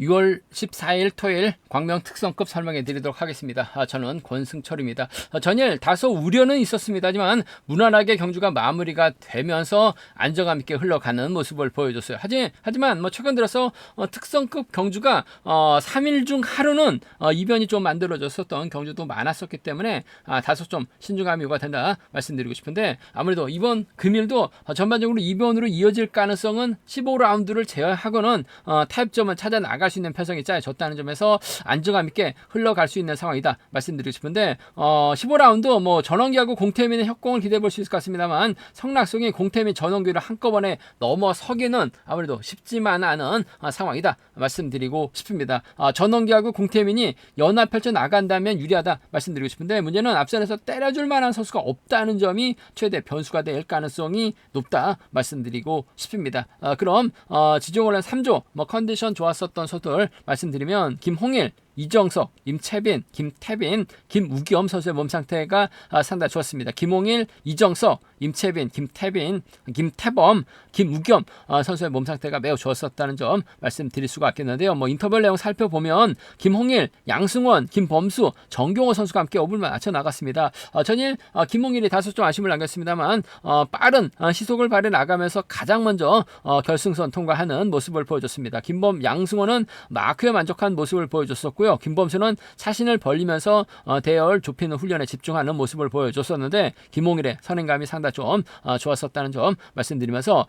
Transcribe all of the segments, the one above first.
6월 14일 토요일 광명 특성급 설명해 드리도록 하겠습니다. 저는 권승철입니다. 전일 다소 우려는 있었습니다지만 무난하게 경주가 마무리가 되면서 안정감 있게 흘러가는 모습을 보여줬어요. 하지만 최근 들어서 특성급 경주가 3일 중 하루는 이변이 좀 만들어졌었던 경주도 많았었기 때문에 다소 좀 신중함이 요구된다 말씀드리고 싶은데, 아무래도 이번 금일도 전반적으로 이변으로 이어질 가능성은 15라운드를 제외하고는 타협점은 찾아 나갈 수 있는 편성이 짜여졌다는 점에서 안정감 있게 흘러갈 수 있는 상황이다 말씀드리고 싶은데, 15라운드 전원기하고 공태민의 협공을 기대해 볼 수 있을 것 같습니다만, 성낙송이 공태민 전원기를 한꺼번에 넘어서기는 아무래도 쉽지만 않은 상황이다 말씀드리고 싶습니다. 전원기하고 공태민이 연합 펼쳐 나간다면 유리하다 말씀드리고 싶은데, 문제는 앞선에서 때려줄 만한 선수가 없다는 점이 최대 변수가 될 가능성이 높다 말씀드리고 싶습니다. 그럼 지종원래 3조 컨디션 좋았었던 선수들 말씀드리면, 김홍일, 이정석, 임채빈, 김태빈, 김우겸 선수의 몸 상태가 상당히 좋았습니다. 김홍일, 이정석, 임채빈, 김태빈, 김태범, 김우겸 선수의 몸 상태가 매우 좋았었다는 점 말씀드릴 수가 있겠는데요. 인터벌 내용 살펴보면 김홍일, 양승원, 김범수, 정경호 선수가 함께 5분만 맞춰 나갔습니다. 전일 김홍일이 다소 좀 아쉬움을 남겼습니다만 빠른 시속을 발휘 나가면서 가장 먼저 결승선 통과하는 모습을 보여줬습니다. 양승원은 마크에 만족한 모습을 보여줬었고, 김범수는 자신을 벌리면서 대열 좁히는 훈련에 집중하는 모습을 보여줬었는데, 김홍일의 선행감이 상당히 좀 좋았었다는 점 말씀드리면서,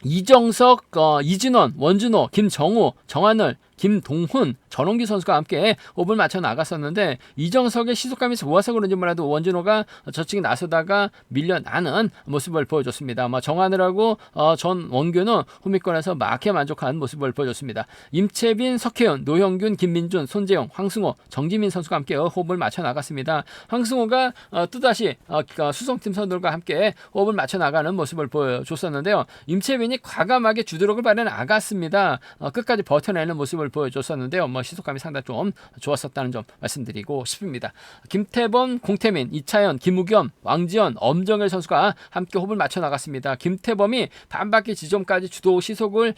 이정석, 이진원, 원준호, 김정우, 정하늘, 김동훈, 전홍기 선수가 함께 호흡을 맞춰 나갔었는데, 이정석의 시속감이 좋아서 그런지 몰라도 원준호가 저측에 나서다가 밀려나는 모습을 보여줬습니다. 정하늘하고 전원규는 후미권에서 막에 만족한 모습을 보여줬습니다. 임채빈, 석혜연, 노형균, 김민준, 손재영, 황승호, 정지민 선수가 함께 호흡을 맞춰 나갔습니다. 황승호가 또다시 수성팀 선수들과 함께 호흡을 맞춰 나가는 모습을 보여줬었는데요. 임채빈이 과감하게 주도력을 발휘해 나갔습니다. 끝까지 버텨내는 모습을 보여줬었는데요. 시속감이 상당히 좀 좋았었다는 점 말씀드리고 싶습니다. 김태범, 공태민, 이차연, 김우겸, 왕지연, 엄정일 선수가 함께 호흡을 맞춰 나갔습니다. 김태범이 반바퀴 지점까지 주도 시속을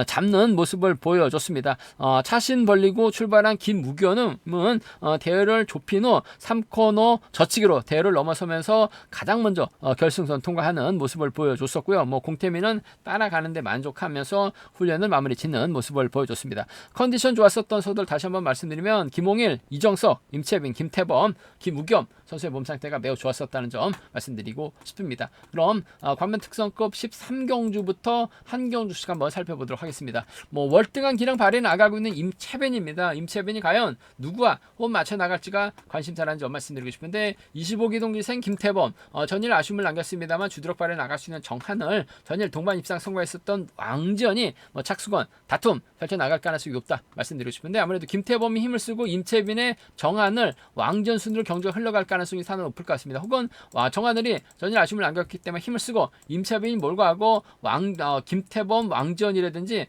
잡는 모습을 보여줬습니다. 차신 벌리고 출발한 김우겸은 대열을 좁힌 후 3코너 저치기로 대열을 넘어서면서 가장 먼저 결승선 통과하는 모습을 보여줬었고요. 공태민은 따라가는데 만족하면서 훈련을 마무리 짓는 모습을 보여줬습니다. 컨디션 좋았었던 선수들 다시 한번 말씀드리면, 김홍일, 이정석, 임채빈, 김태범, 김우겸 선수의 몸 상태가 매우 좋았었다는 점 말씀드리고 싶습니다. 그럼 광명 특성급 13경주부터 한 경주씩 한번 살펴보도록 하겠습니다. 월등한 기량 발휘 나가고 있는 임채빈입니다. 임채빈이 과연 누구와 호흡 맞춰 나갈지가 관심사라는 점 말씀드리고 싶은데, 25기 동기생 김태범, 전일 아쉬움을 남겼습니다만 주도력 발휘 나갈 수 있는 정하늘, 전일 동반 입상 성공했었던 왕지연이 착수건 다툼 펼쳐 나갈 가능성이 높다 말씀드리고 싶은데, 아무래도 김태범이 힘을 쓰고 임채빈의 정하늘, 왕지연 순으로 경주가 흘러갈 가능성이 상당히 높을 것 같습니다. 혹은 정하늘이 전일 아쉬움을 남겼기 때문에 힘을 쓰고 임채빈이 몰고 가고 김태범, 왕지연이라든지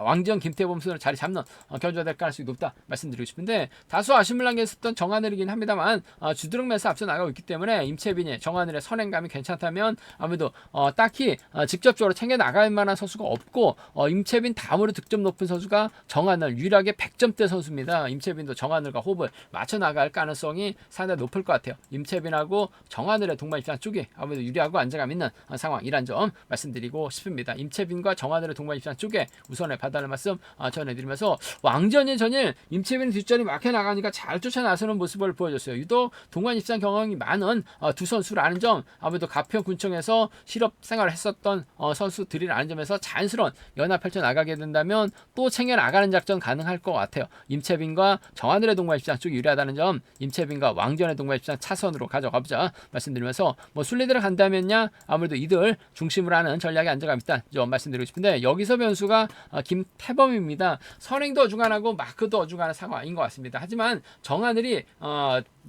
왕지연, 김태범 순으로 자리 잡는 경주가 될 가능성이 높다 말씀드리고 싶은데, 다소 아쉬움을 남겼었던 정하늘이긴 합니다만 주도력 면에서 앞서 나가고 있기 때문에 임채빈이 정하늘의 선행감이 괜찮다면 아무래도 딱히 직접적으로 챙겨 나갈 만한 선수가 없고, 임채빈 다음으로 득점 높은 선수가 정하늘, 유일하게 100점대 선수입니다. 임채빈도 정하늘과 호흡을 맞춰 나갈 가능성이 상당히 높을 것 같아요. 임채빈하고 정하늘의 동반 입상 쪽이 아무래도 유리하고 안정감 있는 상황이란 점 말씀드리고 싶습니다. 임채빈과 정하늘의 동반 입상 쪽에 우선에 봐달라는 말씀 전해드리면서, 왕전이 전일 임채빈 뒷자리 막혀 나가니까 잘 쫓아 나서는 모습을 보여줬어요. 유독 동반 입상 경험이 많은 두 선수라는 점, 아무래도 가평군청에서 실업 생활을 했었던 선수들이라는 점에서 자연스러운 연합 펼쳐 나가게 된다면 또 챙겨 나가는 작전 가능할 것 같아요. 임채빈과 정하늘의 동반 입상 쪽이 유리하다는 점, 임채빈과 왕전의 동반 입상 차선으로 가져가보자 말씀드리면서, 순리대로 간다면야 아무래도 이들 중심으로 하는 전략이 안정감 있다 좀 말씀드리고 싶은데, 여기서 변수가 김태범입니다. 선행도 어중간하고 마크도 어중간한 상황인 것 같습니다. 하지만 정하늘이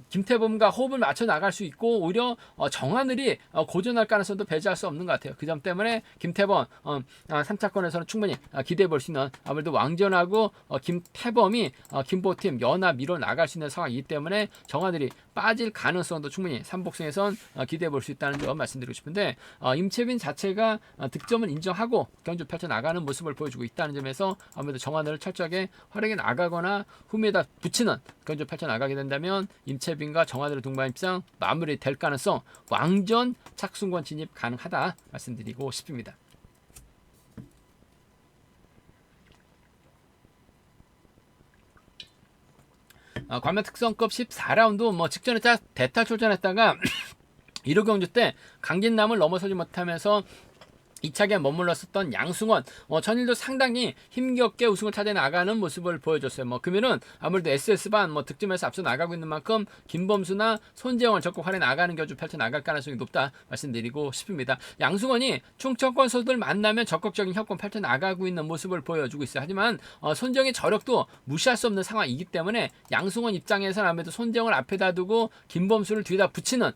김태범과 호흡을 맞춰 나갈 수 있고, 오히려 정하늘이 고전할 가능성도 배제할 수 없는 것 같아요. 그 점 때문에 김태범 3차권에서는 충분히 기대해 볼 수 있는, 아무래도 왕전하고 김태범이 김보팀 연합 밀어 나갈 수 있는 상황이기 때문에 정하늘이 빠질 가능성도 충분히 삼복승에선 기대해 볼 수 있다는 점 말씀드리고 싶은데 임채빈 자체가 득점을 인정하고 경주 펼쳐나가는 모습을 보여주고 있다는 점에서 아무래도 정환을 철저하게 활용해 나가거나 후미에다 붙이는 경주 펼쳐나가게 된다면 임채빈과 정환을 동반 입상 마무리될 가능성 왕전 착순권 진입 가능하다 말씀드리고 싶습니다. 과면 특성급 14라운드 뭐 직전에 대탈 출전했다가 1호 경주 때 강진남을 넘어서지 못하면서 2차기에 머물렀었던 양승원 전일도 상당히 힘겹게 우승을 찾아 나가는 모습을 보여줬어요. 그러면은 아무래도 SS반 득점에서 앞서 나가고 있는 만큼 김범수나 손재영을 적극 활용해 나가는 경주 펼쳐 나갈 가능성이 높다 말씀드리고 싶습니다. 양승원이 충청권 선수들 만나면 적극적인 협공 펼쳐 나가고 있는 모습을 보여주고 있어요. 하지만 손재영의 저력도 무시할 수 없는 상황이기 때문에 양승원 입장에서는 아무래도 손재영을 앞에다 두고 김범수를 뒤에다 붙이는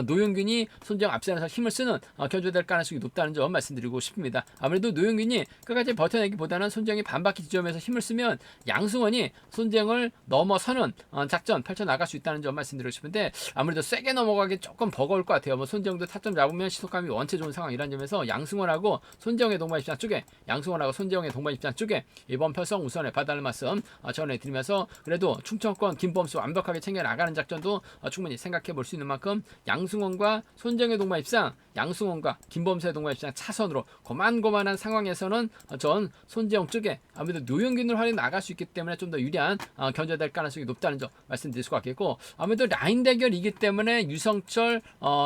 노영균이 손재영 앞선에서 힘을 쓰는 경주될 가능성이 높다는 점 말씀드리고 싶습니다. 아무래도 노영균이 끝까지 버텨내기보다는 손재영이 반바퀴 지점에서 힘을 쓰면 양승원이 손재영을 넘어서는 작전 펼쳐나갈 수 있다는 점 말씀드리고 싶은데 아무래도 세게 넘어가기 조금 버거울 것 같아요. 손재영도 타점 잡으면 시속감이 원체 좋은 상황이라는 점에서 양승원하고 손재영의 동반 입장 쪽에 양승원하고 손재영의 동반 입장 쪽에 이번 편성 우선에 봐달라는 말씀 전해드리면서 그래도 충청권 김범수 완벽하게 챙겨나가는 작전도 충분히 생각해 볼 수 있는 만큼 양승원과 손재영의 동반 입장 양승원과 김범수의 동반 입장 차선으로 고만고만한 상황에서는 전 손재영 쪽에 아무래도 노영균을 활용해 나갈 수 있기 때문에 좀 더 유리한 견제될 가능성이 높다는 점 말씀드릴 수가 있겠고 아무래도 라인 대결이기 때문에 유성철,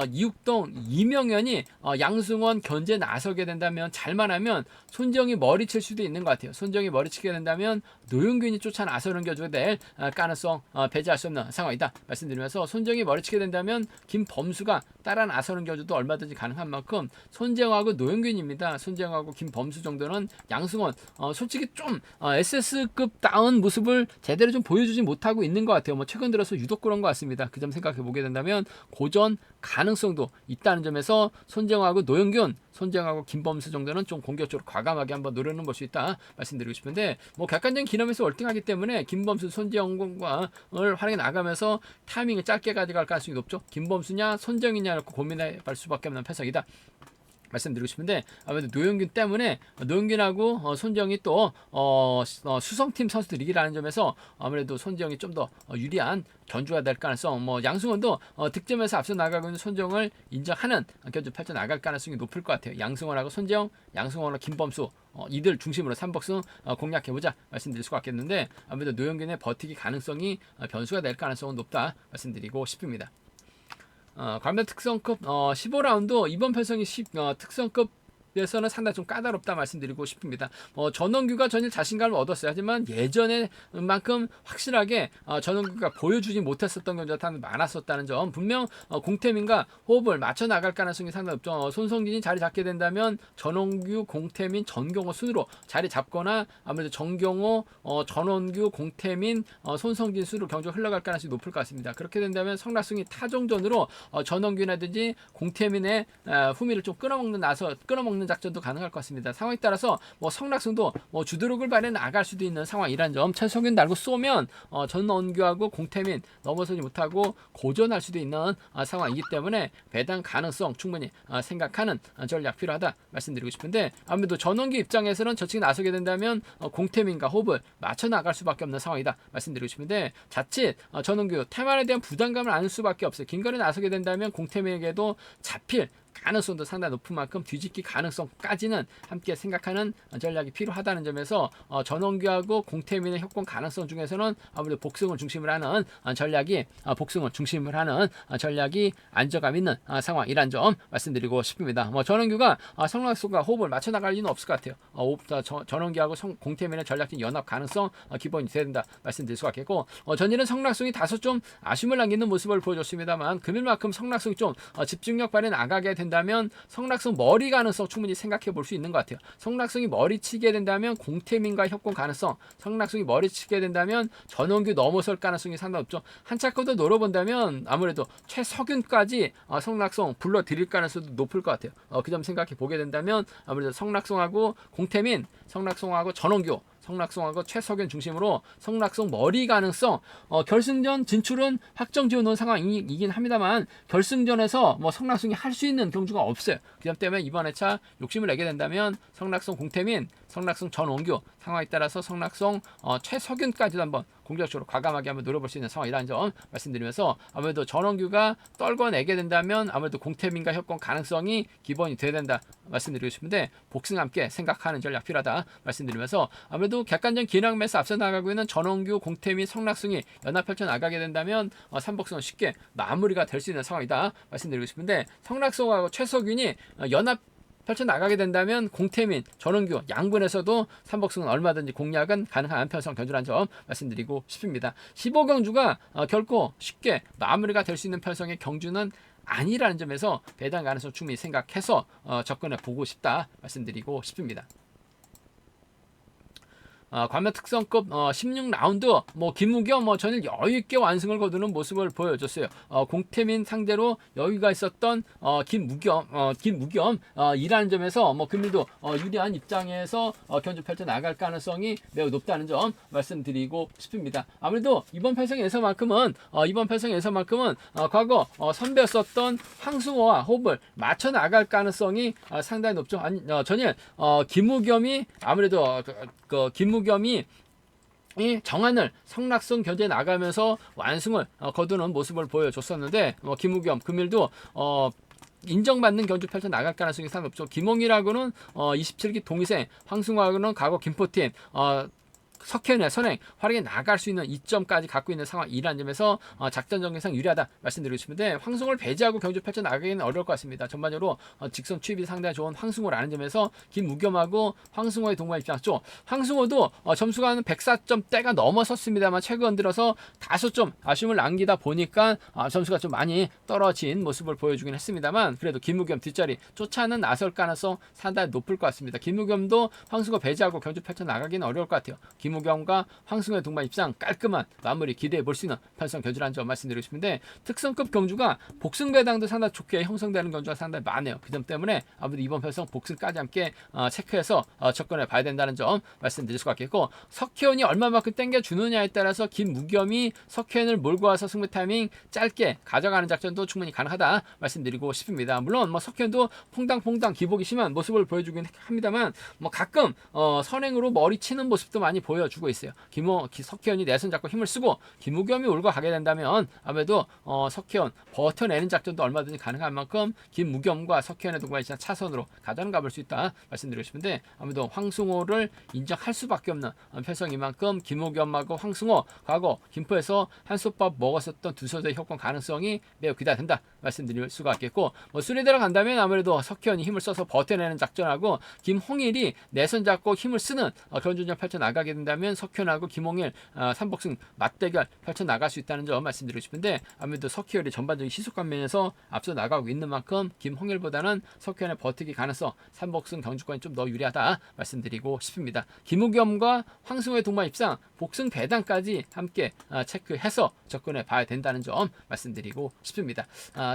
이육동, 이명현이 양승원 견제 나서게 된다면 잘만 하면 손재영이 머리칠 수도 있는 것 같아요. 손재영이 머리치게 된다면 노영균이 쫓아 나서는 견주가 될 가능성 배제할 수 없는 상황이다 말씀드리면서 손재영이 머리치게 된다면 김범수가 따라 나서는 견주도 얼마든지 가능한 만큼 손재영하고 노영균입니다. 손재영하고 김범수 정도는 양승원 솔직히 좀 SS급 다운 모습을 제대로 좀 보여주지 못하고 있는 것 같아요. 최근 들어서 유독 그런 것 같습니다. 그 점 생각해 보게 된다면 고전 가능성도 있다는 점에서 손재영하고 노영균, 손재영하고 김범수 정도는 좀 공격적으로 과감하게 한번 노려는 볼 수 있다 말씀드리고 싶은데 객관적인 기념에서 월등하기 때문에 김범수, 손재영과 활용해 나가면서 타이밍을 짧게 가져갈 가능성이 높죠. 김범수냐 손재영이냐 고민해 볼 수밖에 없는 패석이다 말씀드리고 싶은데 아무래도 노영균 때문에 노영균하고 손재영이 또 수성팀 선수들이라는 점에서 아무래도 손재영이 좀 더 유리한 견주가 될 가능성 양승원도 득점에서 앞서 나가고 있는 손재영을 인정하는 견주 펼쳐 나갈 가능성이 높을 것 같아요. 양승원하고 손재영, 양승원하고 김범수 이들 중심으로 3복승 공략해보자 말씀드릴 수가 있겠는데 아무래도 노영균의 버티기 가능성이 변수가 될 가능성은 높다 말씀드리고 싶습니다. 과면 특성급 15라운드 이번 편성이 특성급에서는 상당히 좀 까다롭다 말씀드리고 싶습니다. 전원규가 전일 자신감을 얻었어요. 하지만 예전에만큼 확실하게 전원규가 보여주지 못했었던 경우가 많았었다는 점 분명 공태민과 호흡을 맞춰 나갈 가능성이 상당히 높죠. 손성진이 자리 잡게 된다면 전원규, 공태민, 전경호 순으로 자리 잡거나 아무래도 전경호, 전원규, 공태민, 손성진 순으로 경주가 흘러갈 가능성이 높을 것 같습니다. 그렇게 된다면 성락승이 타종전으로 전원규라든지 공태민의 후미를 좀 끊어먹는 작전도 가능할 것 같습니다. 상황에 따라서 성락승도 주도력을 발휘해 나갈 수도 있는 상황이라는 점 최성균 달고 쏘면 전원규하고 공태민 넘어서지 못하고 고전할 수도 있는 상황이기 때문에 배당 가능성 충분히 생각하는 전략 필요하다 말씀드리고 싶은데 아무래도 전원규 입장에서는 저측에 나서게 된다면 공태민과 호흡을 맞춰 나갈 수밖에 없는 상황이다 말씀드리고 싶은데 자칫 전원규 태만에 대한 부담감을 안을 수밖에 없어요. 긴거리에 나서게 된다면 공태민에게도 잡힐 가능성도 상당히 높은 만큼 뒤집기 가능성까지는 함께 생각하는 전략이 필요하다는 점에서 전원규하고 공태민의 협공 가능성 중에서는 아무래도 복승을 중심으로 하는 전략이 안정감 있는 상황이란 점 말씀드리고 싶습니다. 전원규가 성락승과 호흡을 맞춰 나갈 리는 없을 것 같아요. 전원규하고 공태민의 전략적 연합 가능성 기본이 돼야 된다 말씀드릴 수가 있겠고 전일은 성락승이 다소 좀 아쉬움을 남기는 모습을 보여줬습니다만 금일만큼 성락승이 좀 집중력 발휘 나가게 된다면 성락승 머리 가능성 충분히 생각해 볼 수 있는 것 같아요. 성락승이 머리 치게 된다면 공태민과 협공 가능성, 성락승이 머리 치게 된다면 전원규 넘어설 가능성이 상당히 높죠. 한 차컷 더 노려본다면 아무래도 최석윤까지 성락승 불러드릴 가능성도 높을 것 같아요. 그 점 생각해 보게 된다면 아무래도 성락승하고 공태민, 성락승하고 전원규 성낙송하고 최석현 중심으로 성낙송 머리 가능성 결승전 진출은 확정 지어놓은 상황이긴 합니다만 결승전에서 뭐 성낙송이 할 수 있는 경주가 없어요. 그 점 때문에 이번 회차 욕심을 내게 된다면 성낙송 공태민, 성낙송 전원규 상황에 따라서 성낙송 최석윤까지도 한번 공격적으로 과감하게 한번 노려볼 수 있는 상황이라는 점 말씀드리면서 아무래도 전원규가 떨궈내게 된다면 아무래도 공태민과 협공 가능성이 기본이 돼야 된다 말씀드리고 싶은데 복승 함께 생각하는 전략 필요하다 말씀드리면서 아무래도 객관적 기량에서 앞서 나가고 있는 전원규, 공태민, 성낙송이 연합 펼쳐 나가게 된다면 삼복승은 쉽게 마무리가 될 수 있는 상황이다 말씀드리고 싶은데 성낙송하고 최석윤이 연합 펼쳐 나가게 된다면 공태민, 전원규 양분에서도 삼복승은 얼마든지 공략은 가능한 편성 견주라는 점 말씀드리고 싶습니다. 15경주가 결코 쉽게 마무리가 될 수 있는 편성의 경주는 아니라는 점에서 배당 가능성 충분히 생각해서 접근해 보고 싶다 말씀드리고 싶습니다. 관면 특성급 16라운드 김무겸 전일 여유있게 완승을 거두는 모습을 보여줬어요. 공태민 상대로 여유가 있었던 김무겸 이라는 점에서 금일도 유리한 입장에서 견주 펼쳐 나갈 가능성이 매우 높다는 점 말씀드리고 싶습니다. 아무래도 이번 편성에서만큼은 과거 선배였었던 황승호와 호흡을 맞춰 나갈 가능성이 상당히 높죠. 전일 김무겸이 아무래도 김무겸이 이 정한을 성낙송 견제에 나가면서 완승을 거두는 모습을 보여줬었는데 김무겸 금일도 인정받는 견주 펼쳐 나갈 가능성이 상당히 높죠. 김홍일하고는 27기 동의생, 황승호하고는 과거 김포팀 석현의 선행 활약에 나갈 수 있는 이점까지 갖고 있는 상황이라는 점에서 작전 전개상 유리하다 말씀드리고 싶은데 황승호를 배제하고 경주 펼쳐 나가기는 어려울 것 같습니다. 전반적으로 직선 취입이 상당히 좋은 황승호라는 점에서 김무겸하고 황승호의 동반 입장 쪽 황승호도 점수가 한 104점대가 넘어섰습니다만 최근 들어서 다소 좀 아쉬움을 남기다 보니까 점수가 좀 많이 떨어진 모습을 보여주긴 했습니다만 그래도 김무겸 뒷자리 쫓아는 나설 가능성 상당히 높을 것 같습니다. 김무겸도 황승호 배제하고 경주 펼쳐 나가기는 어려울 것 같아요. 김무겸과 황승호의 동반 입상 깔끔한 마무리 기대해 볼 수 있는 편성 견주라는 점 말씀드리고 싶은데 특성급 경주가 복승 배당도 상당히 좋게 형성되는 경주가 상당히 많아요. 그 점 때문에 아무래도 이번 편성 복승까지 함께 체크해서 접근해 봐야 된다는 점 말씀드릴 수 같겠고 석현이 얼마만큼 땡겨주느냐에 따라서 김무겸이 석현을 몰고 와서 승부 타이밍 짧게 가져가는 작전도 충분히 가능하다 말씀드리고 싶습니다. 물론 석현도 퐁당퐁당 기복이 심한 모습을 보여주긴 합니다만 가끔 선행으로 머리 치는 모습도 많이 보여주고 있어요. 석현이 내손 잡고 힘을 쓰고 김무겸이 울고 가게 된다면 아무래도 석현 버텨내는 작전도 얼마든지 가능한 만큼 김무겸과 석현의 동반이 차선으로 가져는 가볼 수 있다 말씀드리고 싶은데 아무래도 황승호를 인정할 수밖에 없는 편성인 만큼 김무겸하고 황승호 과거 김포에서 한솥밥 먹었었던 두 선수의 협공 가능성이 매우 기대된다 말씀드릴 수가 있겠고 수리대로 간다면 아무래도 석현이 힘을 써서 버텨내는 작전하고 김홍일이 내손 잡고 힘을 쓰는 견주전 펼쳐 나가게 된다면 석현하고 김홍일 삼복승 맞대결 펼쳐 나갈 수 있다는 점 말씀드리고 싶은데 아무래도 석현이 전반적인 시속감 면에서 앞서 나가고 있는 만큼 김홍일보다는 석현의 버티기 가능성 삼복승 경주권이 좀 더 유리하다 말씀드리고 싶습니다. 김우겸과 황승호의 동반 입상 복승 배당까지 함께 체크해서 접근해 봐야 된다는 점 말씀드리고 싶습니다.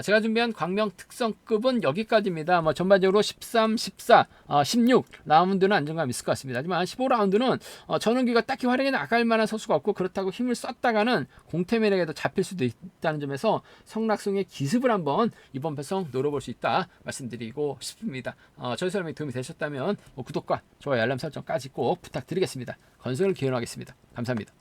제가 준비한 광명 특성급은 여기까지입니다. 전반적으로 13, 14, 16 라운드는 안정감 있을 것 같습니다. 하지만 15라운드는 전원기가 딱히 활용해 나갈 만한 선수가 없고 그렇다고 힘을 썼다가는 공태민에게도 잡힐 수도 있다는 점에서 성낙송의 기습을 한번 이번 편성 노려볼 수 있다 말씀드리고 싶습니다. 저희 설명이 도움이 되셨다면 구독과 좋아요 알람 설정까지 꼭 부탁드리겠습니다. 건승을 기원하겠습니다. 감사합니다.